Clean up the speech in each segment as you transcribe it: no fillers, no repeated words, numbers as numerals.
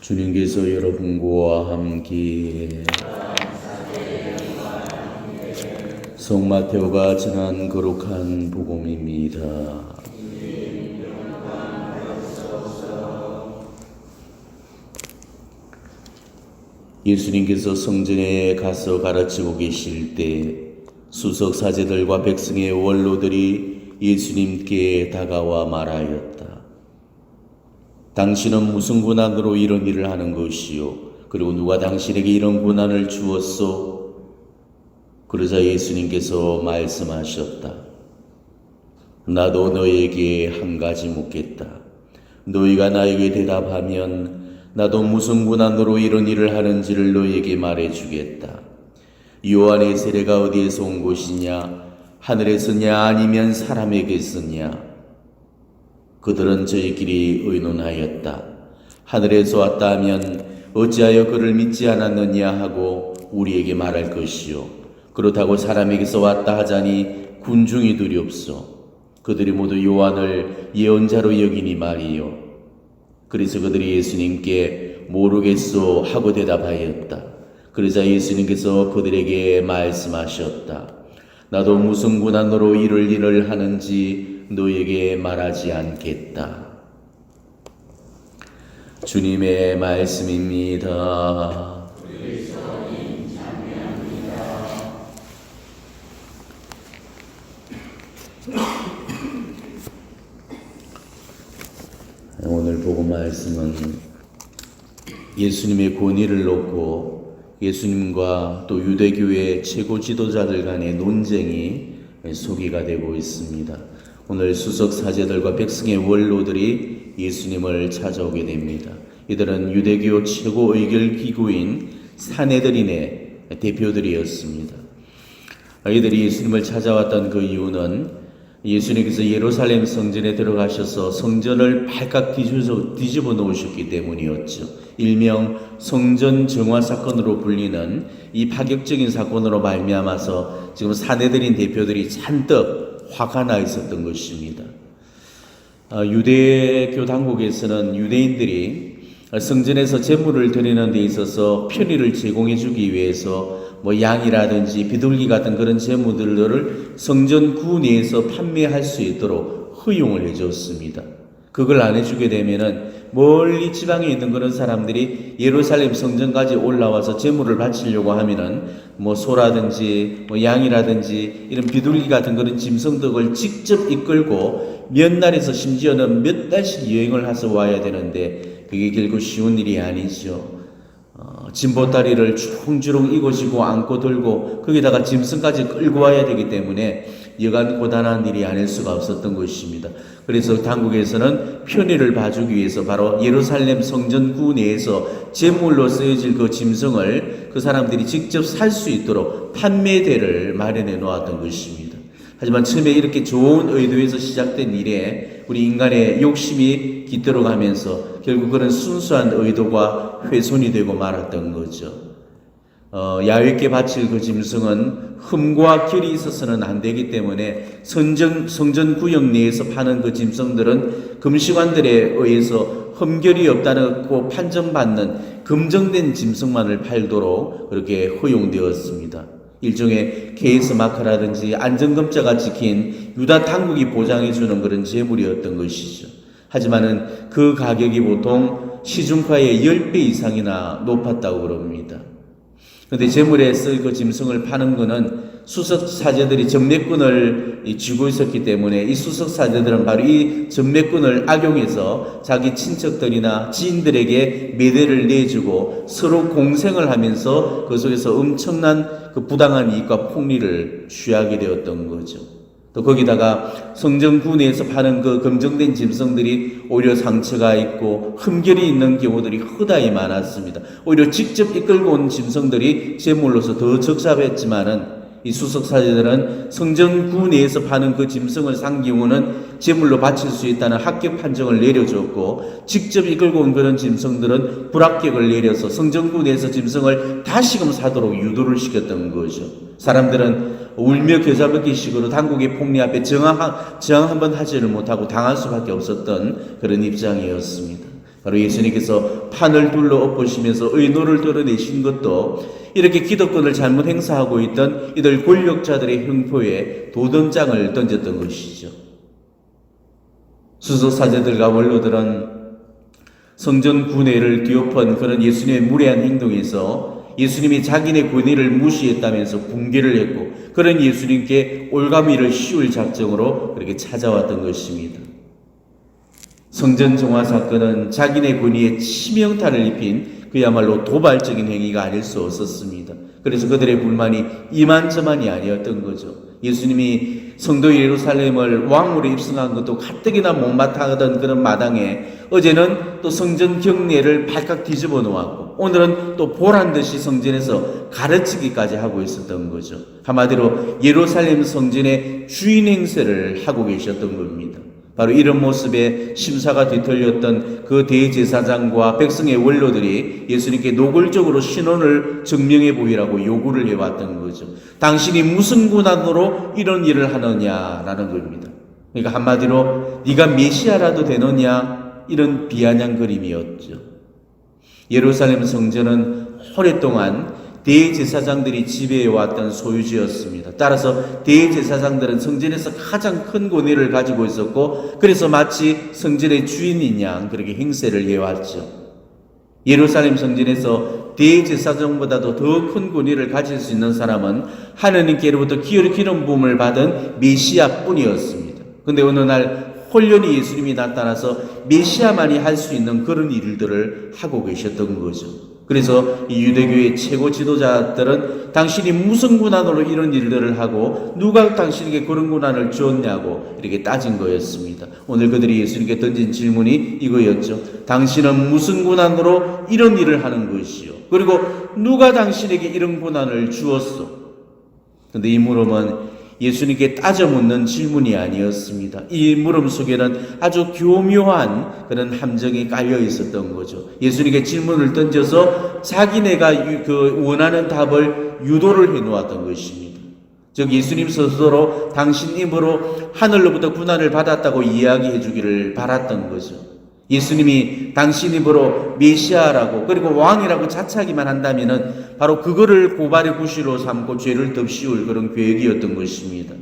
주님께서 여러분과 함께 성 마테오가 전한 거룩한 복음입니다. 예수님께서 성전에 가서 가르치고 계실 때 수석 사제들과 백성의 원로들이 예수님께 다가와 말하였다. 당신은 무슨 고난으로 이런 일을 하는 것이요? 그리고 누가 당신에게 이런 고난을 주었소? 그러자 예수님께서 말씀하셨다. 나도 너에게 한 가지 묻겠다. 너희가 나에게 대답하면 나도 무슨 고난으로 이런 일을 하는지를 너희에게 말해주겠다. 요한의 세례가 어디에서 온 것이냐? 하늘에서냐 아니면 사람에게서냐? 그들은 저희끼리 의논하였다. 하늘에서 왔다 하면 어찌하여 그를 믿지 않았느냐 하고 우리에게 말할 것이요. 그렇다고 사람에게서 왔다 하자니 군중이 두렵소. 그들이 모두 요한을 예언자로 여기니 말이요. 그래서 그들이 예수님께 모르겠소 하고 대답하였다. 그러자 예수님께서 그들에게 말씀하셨다. 나도 무슨 고난으로 이를 일을 하는지 너에게 말하지 않겠다. 주님의 말씀입니다. 오늘 복음 말씀은 예수님의 권위를 놓고 예수님과 또 유대교의 최고 지도자들 간의 논쟁이 소개가 되고 있습니다. 오늘 수석 사제들과 백성의 원로들이 예수님을 찾아오게 됩니다. 이들은 유대교 최고 의결 기구인 산헤드린의 대표들이었습니다. 이들이 예수님을 찾아왔던 그 이유는 예수님께서 예루살렘 성전에 들어가셔서 성전을 발칵 뒤집어 놓으셨기 때문이었죠. 일명 성전 정화 사건으로 불리는 이 파격적인 사건으로 말미암아서 지금 산헤드린 대표들이 잔뜩 화가 나 있었던 것입니다. 유대교 당국에서는 유대인들이 성전에서 제물을 드리는 데 있어서 편의를 제공해 주기 위해서 양이라든지 비둘기 같은 그런 제물들을 성전 구 내에서 판매할 수 있도록 허용을 해줬습니다. 그걸 안 해주게 되면은 멀리 지방에 있는 그런 사람들이 예루살렘 성전까지 올라와서 제물을 바치려고 하면은 소라든지 양이라든지 이런 비둘기 같은 그런 짐승덕을 직접 이끌고 몇 날에서 심지어는 몇 달씩 여행을 해서 와야 되는데 그게 결국 쉬운 일이 아니죠. 짐보따리를 주렁주렁 이고지고 안고 들고 거기다가 짐승까지 끌고 와야 되기 때문에 여간 고단한 일이 아닐 수가 없었던 것입니다. 그래서 당국에서는 편의를 봐주기 위해서 바로 예루살렘 성전구 내에서 제물로 쓰여질 그 짐승을 그 사람들이 직접 살 수 있도록 판매대를 마련해 놓았던 것입니다. 하지만 처음에 이렇게 좋은 의도에서 시작된 일에 우리 인간의 욕심이 깃들어가면서 결국 그런 순수한 의도가 훼손이 되고 말았던 거죠. 야훼께 바칠 그 짐승은 흠과 결이 있어서는 안 되기 때문에 성전 구역 내에서 파는 그 짐승들은 금시관들에 의해서 흠결이 없다고 판정받는 검증된 짐승만을 팔도록 그렇게 허용되었습니다. 일종의 케이스 마크라든지 안전검자가 지킨 유다 당국이 보장해주는 그런 제물이었던 것이죠. 하지만은 그 가격이 보통 시중가의 10배 이상이나 높았다고 그럽니다. 그런데 제물에 쓸 그 짐승을 파는 거는 수석 사제들이 전매꾼을 쥐고 있었기 때문에 이 수석 사제들은 바로 이 전매꾼을 악용해서 자기 친척들이나 지인들에게 매대를 내주고 서로 공생을 하면서 그 속에서 엄청난 그 부당한 이익과 폭리를 취하게 되었던 거죠. 또 거기다가 성전구 내에서 파는 그 검증된 짐승들이 오히려 상처가 있고 흠결이 있는 경우들이 허다히 많았습니다. 오히려 직접 이끌고 온 짐승들이 제물로서 더 적잡했지만은 이 수석사제들은 성전구 내에서 파는 그 짐승을 산 경우는 제물로 바칠 수 있다는 합격 판정을 내려줬고, 직접 이끌고 온 그런 짐승들은 불합격을 내려서 성전구 내에서 짐승을 다시금 사도록 유도를 시켰던 거죠. 사람들은 울며 겨자먹기 식으로 당국의 폭리 앞에 저항 한번 하지를 못하고 당할 수밖에 없었던 그런 입장이었습니다. 바로 예수님께서 판을 둘러 엎으시면서 의노를 드러내신 것도 이렇게 기득권을 잘못 행사하고 있던 이들 권력자들의 형포에 도전장을 던졌던 것이죠. 수석사제들과 원로들은 성전 군회를 뒤엎은 그런 예수님의 무례한 행동에서 예수님이 자기네 권위를 무시했다면서 붕괴를 했고, 그런 예수님께 올가미를 씌울 작정으로 그렇게 찾아왔던 것입니다. 성전 정화 사건은 자기네 권위에 치명타를 입힌 그야말로 도발적인 행위가 아닐 수 없었습니다. 그래서 그들의 불만이 이만저만이 아니었던 거죠. 예수님이 성도 예루살렘을 왕으로 입성한 것도 가뜩이나 못마땅하던 그런 마당에 어제는 또 성전 경례를 발칵 뒤집어 놓았고, 오늘은 또 보란듯이 성전에서 가르치기까지 하고 있었던 거죠. 한마디로 예루살렘 성전의 주인 행세를 하고 계셨던 겁니다. 바로 이런 모습에 심사가 뒤틀렸던 그 대제사장과 백성의 원로들이 예수님께 노골적으로 신원을 증명해 보이라고 요구를 해왔던 거죠. 당신이 무슨 권한으로 이런 일을 하느냐라는 겁니다. 그러니까 한마디로 네가 메시아라도 되느냐, 이런 비아냥거림이었죠. 예루살렘 성전은 오랫동안 대제사장들이 지배해왔던 소유지였습니다. 따라서 대제사장들은 성전에서 가장 큰 권위를 가지고 있었고, 그래서 마치 성전의 주인인 양 그렇게 행세를 해왔죠. 예루살렘 성전에서 대제사장보다도 더 큰 권위를 가질 수 있는 사람은 하느님께로부터 기름 부음을 받은 메시아뿐이었습니다. 그런데 어느 날 홀연히 예수님이 나타나서 메시아만이 할 수 있는 그런 일들을 하고 계셨던 거죠. 그래서 이 유대교의 최고 지도자들은 당신이 무슨 권한으로 이런 일들을 하고 누가 당신에게 그런 권한을 줬냐고 이렇게 따진 거였습니다. 오늘 그들이 예수님께 던진 질문이 이거였죠. 당신은 무슨 권한으로 이런 일을 하는 것이요? 그리고 누가 당신에게 이런 권한을 주었소? 그런데 이 물음은 예수님께 따져 묻는 질문이 아니었습니다. 이 물음 속에는 아주 교묘한 그런 함정이 깔려 있었던 거죠. 예수님께 질문을 던져서 자기네가 그 원하는 답을 유도를 해놓았던 것입니다. 즉 예수님 스스로 당신 입으로 하늘로부터 고난을 받았다고 이야기해 주기를 바랐던 거죠. 예수님이 당신 입으로 메시아라고 그리고 왕이라고 자처하기만 한다면은 바로 그거를 고발의 구실로 삼고 죄를 덮씌울 그런 계획이었던 것입니다.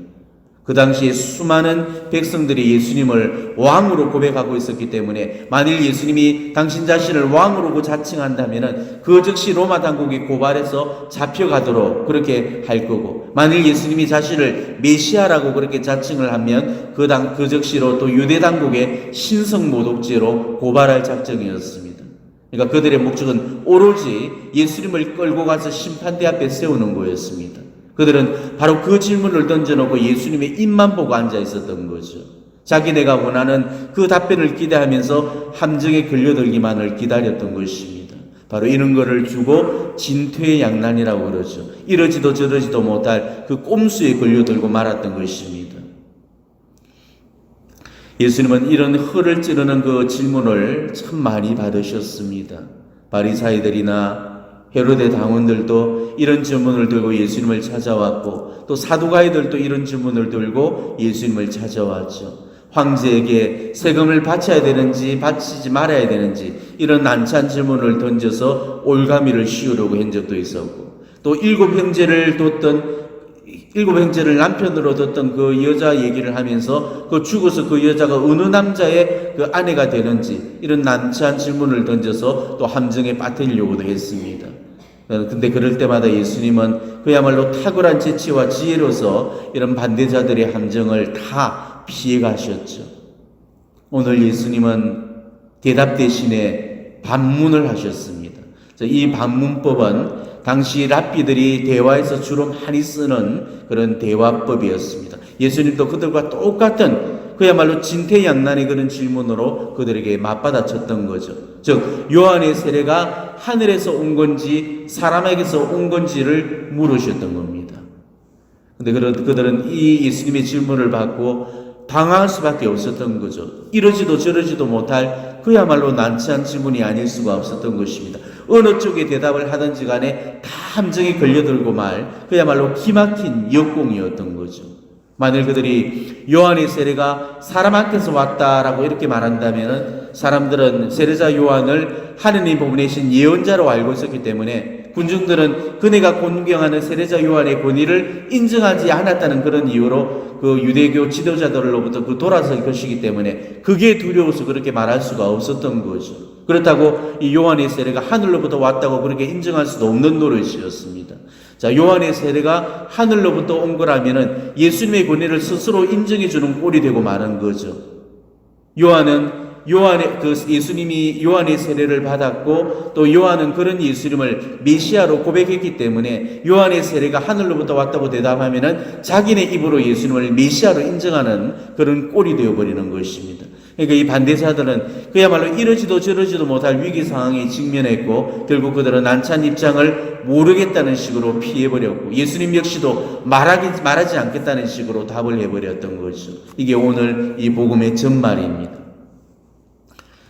그 당시에 수많은 백성들이 예수님을 왕으로 고백하고 있었기 때문에 만일 예수님이 당신 자신을 왕으로 자칭한다면 그 즉시 로마 당국이 고발해서 잡혀가도록 그렇게 할 거고, 만일 예수님이 자신을 메시아라고 그렇게 자칭을 하면 그 즉시로 또 유대 당국의 신성모독죄로 고발할 작정이었습니다. 그러니까 그들의 목적은 오로지 예수님을 끌고 가서 심판대 앞에 세우는 거였습니다. 그들은 바로 그 질문을 던져놓고 예수님의 입만 보고 앉아 있었던 거죠. 자기네가 원하는 그 답변을 기대하면서 함정에 걸려들기만을 기다렸던 것입니다. 바로 이런 거를 주고 진퇴양난이라고 그러죠. 이러지도 저러지도 못할 그 꼼수에 걸려들고 말았던 것입니다. 예수님은 이런 허를 찌르는 그 질문을 참 많이 받으셨습니다. 바리사이들이나 헤로데 당원들도 이런 질문을 들고 예수님을 찾아왔고, 또 사두가이들도 이런 질문을 들고 예수님을 찾아왔죠. 황제에게 세금을 바쳐야 되는지 바치지 말아야 되는지 이런 난처한 질문을 던져서 올가미를 씌우려고 한 적도 있었고, 또 일곱 형제를 남편으로 뒀던 그 여자 얘기를 하면서 죽어서 그 여자가 어느 남자의 그 아내가 되는지 이런 난처한 질문을 던져서 또 함정에 빠뜨리려고도 했습니다. 근데 그럴 때마다 예수님은 그야말로 탁월한 재치와 지혜로서 이런 반대자들의 함정을 다 피해가셨죠. 오늘 예수님은 대답 대신에 반문을 하셨습니다. 이 반문법은 당시 랍비들이 대화에서 주로 많이 쓰는 그런 대화법이었습니다. 예수님도 그들과 똑같은 그야말로 진퇴양난의 그런 질문으로 그들에게 맞받아쳤던 거죠. 즉 요한의 세례가 하늘에서 온 건지 사람에게서 온 건지를 물으셨던 겁니다. 그런데 그들은 이 예수님의 질문을 받고 당황할 수밖에 없었던 거죠. 이러지도 저러지도 못할 그야말로 난처한 질문이 아닐 수가 없었던 것입니다. 어느 쪽에 대답을 하든지 간에 다 함정에 걸려들고 말 그야말로 기막힌 역공이었던 거죠. 만일 그들이 요한의 세례가 사람한테서 왔다라고 이렇게 말한다면 사람들은 세례자 요한을 하느님 보내신 예언자로 알고 있었기 때문에 군중들은 그네가 존경하는 세례자 요한의 권위를 인정하지 않았다는 그런 이유로 그 유대교 지도자들로부터 그 돌아설 것이기 때문에 그게 두려워서 그렇게 말할 수가 없었던 거죠. 그렇다고 이 요한의 세례가 하늘로부터 왔다고 그렇게 인정할 수도 없는 노릇이었습니다. 자, 요한의 세례가 하늘로부터 온 거라면은 예수님의 권위를 스스로 인정해 주는 꼴이 되고 마는 거죠. 예수님이 요한의 세례를 받았고 또 요한은 그런 예수님을 메시아로 고백했기 때문에 요한의 세례가 하늘로부터 왔다고 대답하면은 자기네 입으로 예수님을 메시아로 인정하는 그런 꼴이 되어버리는 것입니다. 그러니까 이 반대자들은 그야말로 이러지도 저러지도 못할 위기 상황에 직면했고 결국 그들은 난처한 입장을 모르겠다는 식으로 피해버렸고 예수님 역시도 말하지 않겠다는 식으로 답을 해버렸던 거죠. 이게 오늘 이 복음의 전말입니다.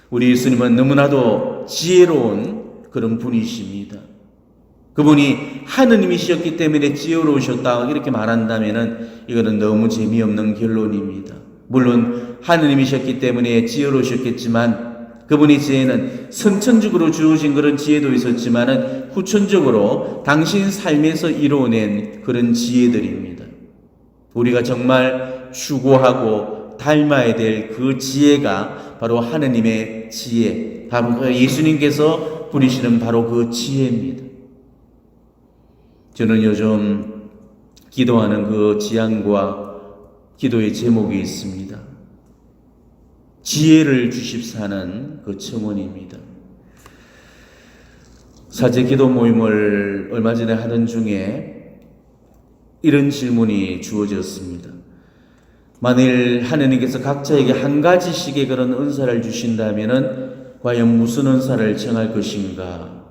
우리 예수님은 너무나도 지혜로운 그런 분이십니다. 그분이 하느님이셨기 때문에 지혜로우셨다 이렇게 말한다면은 이거는 너무 재미없는 결론입니다. 물론 하느님이셨기 때문에 지혜로우셨겠지만 그분의 지혜는 선천적으로 주어진 그런 지혜도 있었지만은 후천적으로 당신 삶에서 이루어낸 그런 지혜들입니다. 우리가 정말 추구하고 닮아야 될 그 지혜가 바로 하느님의 지혜, 바로 예수님께서 부리시는 바로 그 지혜입니다. 저는 요즘 기도하는 그 지향과 기도의 제목이 있습니다. 지혜를 주십사는 그 청원입니다. 사제 기도 모임을 얼마 전에 하던 중에 이런 질문이 주어졌습니다. 만일 하느님께서 각자에게 한 가지씩의 그런 은사를 주신다면은 과연 무슨 은사를 청할 것인가?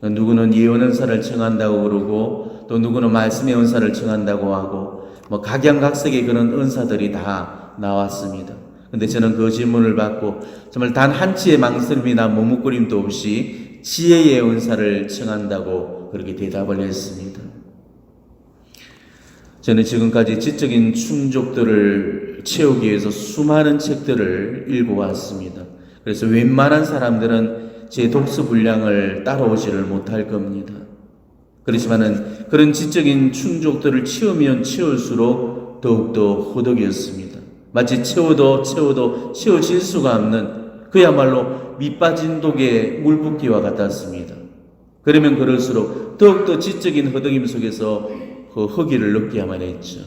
누구는 예언 은사를 청한다고 그러고 또 누구는 말씀의 은사를 청한다고 하고 각양각색의 그런 은사들이 다 나왔습니다. 근데 저는 그 질문을 받고 정말 단 한치의 망설임이나 머뭇거림도 없이 지혜의 은사를 청한다고 그렇게 대답을 했습니다. 저는 지금까지 지적인 충족들을 채우기 위해서 수많은 책들을 읽어왔습니다. 그래서 웬만한 사람들은 제 독서 분량을 따라오지를 못할 겁니다. 그렇지만은 그런 지적인 충족들을 채우면 채울수록 더욱더 허덕이었습니다. 마치 채워도 채워질 수가 없는 그야말로 밑빠진 독에 물 붓기와 같았습니다. 그러면 그럴수록 더욱더 지적인 허덕임 속에서 그 허기를 느껴야만 했죠.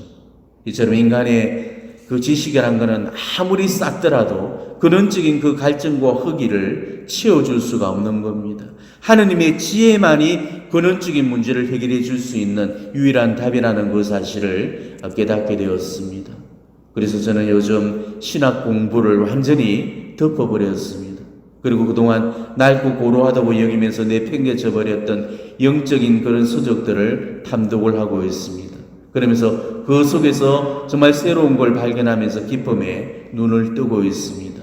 이처럼 인간의 그 지식이란 것은 아무리 쌓더라도 근원적인 그 갈증과 허기를 채워줄 수가 없는 겁니다. 하느님의 지혜만이 근원적인 문제를 해결해 줄 수 있는 유일한 답이라는 그 사실을 깨닫게 되었습니다. 그래서 저는 요즘 신학 공부를 완전히 덮어버렸습니다. 그리고 그동안 낡고 고루하다고 여기면서 내팽개쳐 버렸던 영적인 그런 서적들을 탐독을 하고 있습니다. 그러면서 그 속에서 정말 새로운 걸 발견하면서 기쁨에 눈을 뜨고 있습니다.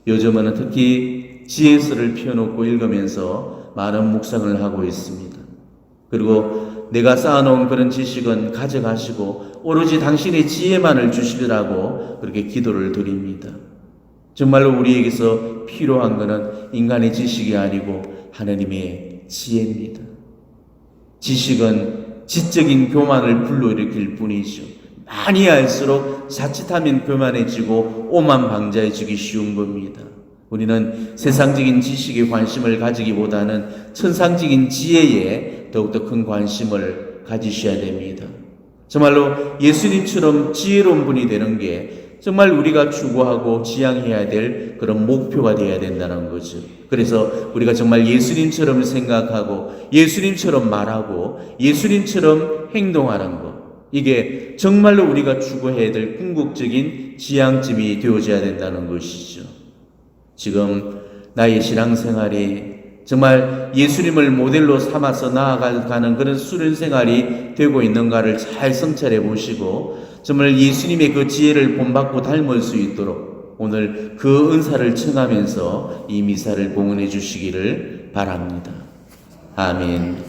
요즘은 특히 지혜서를 펴놓고 읽으면서 많은 묵상을 하고 있습니다. 그리고 내가 쌓아놓은 그런 지식은 가져가시고 오로지 당신의 지혜만을 주시더라고 그렇게 기도를 드립니다. 정말로 우리에게서 필요한 것은 인간의 지식이 아니고 하나님의 지혜입니다. 지식은 지적인 교만을 불러일으킬 뿐이죠. 많이 알수록 자칫하면 교만해지고 오만방자해지기 쉬운 겁니다. 우리는 세상적인 지식에 관심을 가지기보다는 천상적인 지혜에 더욱더 큰 관심을 가지셔야 됩니다. 정말로 예수님처럼 지혜로운 분이 되는 게 정말 우리가 추구하고 지향해야 될 그런 목표가 되어야 된다는 거죠. 그래서 우리가 정말 예수님처럼 생각하고 예수님처럼 말하고 예수님처럼 행동하는 것, 이게 정말로 우리가 추구해야 될 궁극적인 지향점이 되어져야 된다는 것이죠. 지금 나의 신앙생활이 정말 예수님을 모델로 삼아서 나아가는 그런 수련 생활이 되고 있는가를 잘 성찰해 보시고 정말 예수님의 그 지혜를 본받고 닮을 수 있도록 오늘 그 은사를 청하면서 이 미사를 봉헌해 주시기를 바랍니다. 아멘.